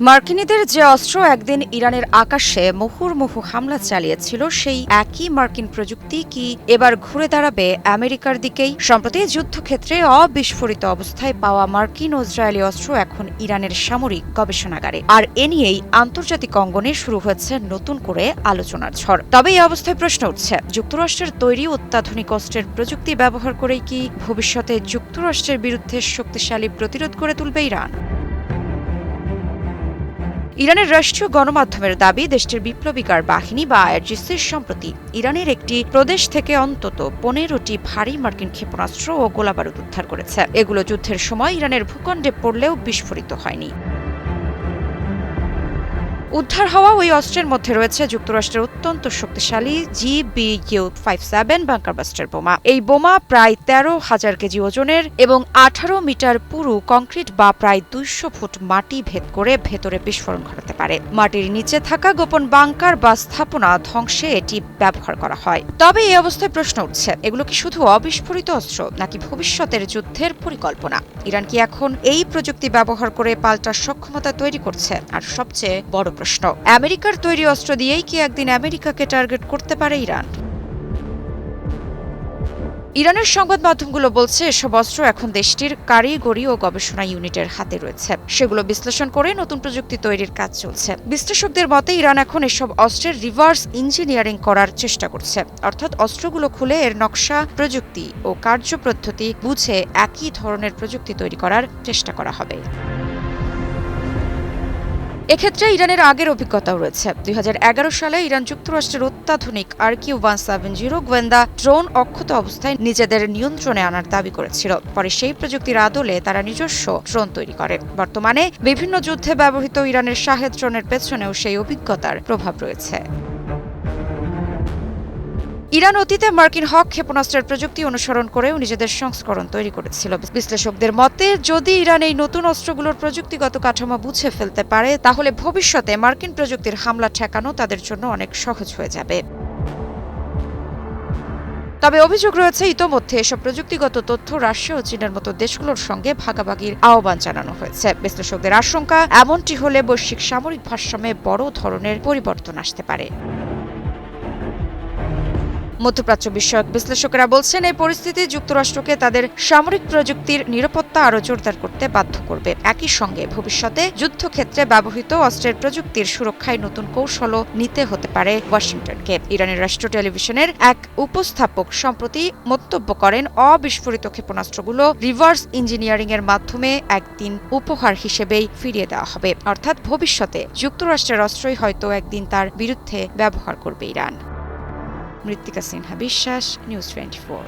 মার্কিনীদের যে অস্ত্র একদিন ইরানের আকাশে মুহুর্মুহু হামলা চালিয়েছিল, সেই একই মার্কিন প্রযুক্তি কি এবার ঘুরে দাঁড়াবে আমেরিকার দিকেই? সম্প্রতি যুদ্ধক্ষেত্রে অবিস্ফোরিত অবস্থায় পাওয়া মার্কিন ও ইসরায়েলি অস্ত্র এখন ইরানের সামরিক গবেষণাগারে, আর এ নিয়েই আন্তর্জাতিক অঙ্গনে শুরু হয়েছে নতুন করে আলোচনার ঝড়। তবে এই অবস্থায় প্রশ্ন উঠছে, যুক্তরাষ্ট্রের তৈরি অত্যাধুনিক অস্ত্রের প্রযুক্তি ব্যবহার করেই কি ভবিষ্যতে যুক্তরাষ্ট্রের বিরুদ্ধে শক্তিশালী প্রতিরোধ গড়ে তুলবে ইরান? ইরানের রাষ্ট্রীয় গণমাধ্যমের দাবি, দেশটির বিপ্লবীকার বাহিনী বা আইআরজিসি সম্প্রতি ইরানের একটি প্রদেশ থেকে অন্তত 15টি ভারী মার্কিন ক্ষেপণাস্ত্র ও গোলাবারুদ উদ্ধার করেছে। এগুলো যুদ্ধের সময় ইরানের ভূখণ্ডে পড়লেও বিস্ফোরিত হয়নি। উদ্ধার হওয়া ওই অস্ত্রের মধ্যে রয়েছে যুক্তরাষ্ট্রের অত্যন্ত শক্তিশালী GBU-57 বাংকারবাস্টার বোমা। এই বোমা প্রায় 13,000 কেজি ওজনের এবং 18 মিটার পুরু কংক্রিট বা প্রায় 200 ফুট মাটি ভেদ করে ভেতরে বিস্ফোরণ ঘটাতে পারে। মাটির নিচে থাকা গোপন বাংকার বা স্থাপনা ধ্বংসে এটি ব্যবহার করা হয়। তবে এই অবস্থায় প্রশ্ন উঠছে, এগুলো কি শুধু অবিস্ফোরিত অস্ত্র নাকি ভবিষ্যতের যুদ্ধের পরিকল্পনা? ইরান কি এখন এই প্রযুক্তি ব্যবহার করে পাল্টা সক্ষমতা তৈরি করছে? আর সবচেয়ে বড় প্রশ্ন, আমেরিকার তৈরি অস্ত্র দিয়েই কি একদিন আমেরিকাকে টার্গেট করতে পারে ইরান? ইরানের সংবাদ মাধ্যমগুলো বলছে, এসব অস্ত্র এখন দেশটির কারিগরি ও গবেষণা ইউনিটের হাতে রয়েছে। সেগুলো বিশ্লেষণ করে নতুন প্রযুক্তি তৈরির কাজ চলছে। বিশ্লেষকদের মতে ইরান এখন এসব অস্ত্রের রিভার্স ইঞ্জিনিয়ারিং করার চেষ্টা করছে, অর্থাৎ অস্ত্রগুলো খুলে এর নকশা, প্রযুক্তি ও কার্যপদ্ধতি বুঝে একই ধরনের প্রযুক্তি তৈরি করার চেষ্টা করা হবে। এক্ষেত্রে ইরানের আগের অভিজ্ঞতাও রয়েছে। 2011 সালে ইরান যুক্তরাষ্ট্রের অত্যাধুনিক RQ-170 গোয়েন্দা ড্রোন অক্ষত অবস্থায় নিজেদের নিয়ন্ত্রণে আনার দাবি করেছিল। পরে সেই প্রযুক্তির আদলে তারা নিজস্ব ড্রোন তৈরি করে। বর্তমানে বিভিন্ন যুদ্ধে ব্যবহৃত ইরানের শাহেদ ড্রোনের পেছনেও সেই অভিজ্ঞতার প্রভাব রয়েছে। ইরান অতীতে মার্কিন হক ক্ষেপণাস্ত্রের প্রযুক্তি অনুসরণ করেও নিজেদের সংস্করণ তৈরি করেছিল। বিশ্লেষকদের মতে, যদি ইরান এই নতুন অস্ত্রগুলোর প্রযুক্তিগত কাঠামো বুঝে ফেলতে পারে, তাহলে ভবিষ্যতে মার্কিন প্রযুক্তির হামলা ঠেকানো তাদের জন্য অনেক সহজ হয়ে যাবে। তবে অভিযোগ রয়েছে, ইতোমধ্যে এসব প্রযুক্তিগত তথ্য রাশিয়া ও চীনের মতো দেশগুলোর সঙ্গে ভাগাভাগির আহ্বান জানানো হয়েছে। বিশ্লেষকদের আশঙ্কা, এমনটি হলে বৈশ্বিক সামরিক ভারসাম্যে বড় ধরনের পরিবর্তন আসতে পারে। মধ্যপ্রাচ্য বিষয়ক বিশ্লেষকেরা বলছেন, এই পরিস্থিতি যুক্তরাষ্ট্রকে তাদের সামরিক প্রযুক্তির নিরাপত্তা আরও জোরদার করতে বাধ্য করবে। একই সঙ্গে ভবিষ্যতে যুদ্ধক্ষেত্রে ব্যবহৃত অস্ত্রের প্রযুক্তির সুরক্ষায় নতুন কৌশলও নিতে হতে পারে ওয়াশিংটনকে। ইরানের রাষ্ট্রীয় টেলিভিশনের এক উপস্থাপক সম্প্রতি মন্তব্য করেন, অবিস্ফোরিত ক্ষেপণাস্ত্রগুলো রিভার্স ইঞ্জিনিয়ারিং এর মাধ্যমে একদিন উপহার হিসেবেই ফিরিয়ে দেওয়া হবে। অর্থাৎ ভবিষ্যতে যুক্তরাষ্ট্রের অস্ত্রই হয়তো একদিন তার বিরুদ্ধে ব্যবহার করবে ইরান। মৃত্তিকা সিনহা বিশ্বাস, নিউজ 24।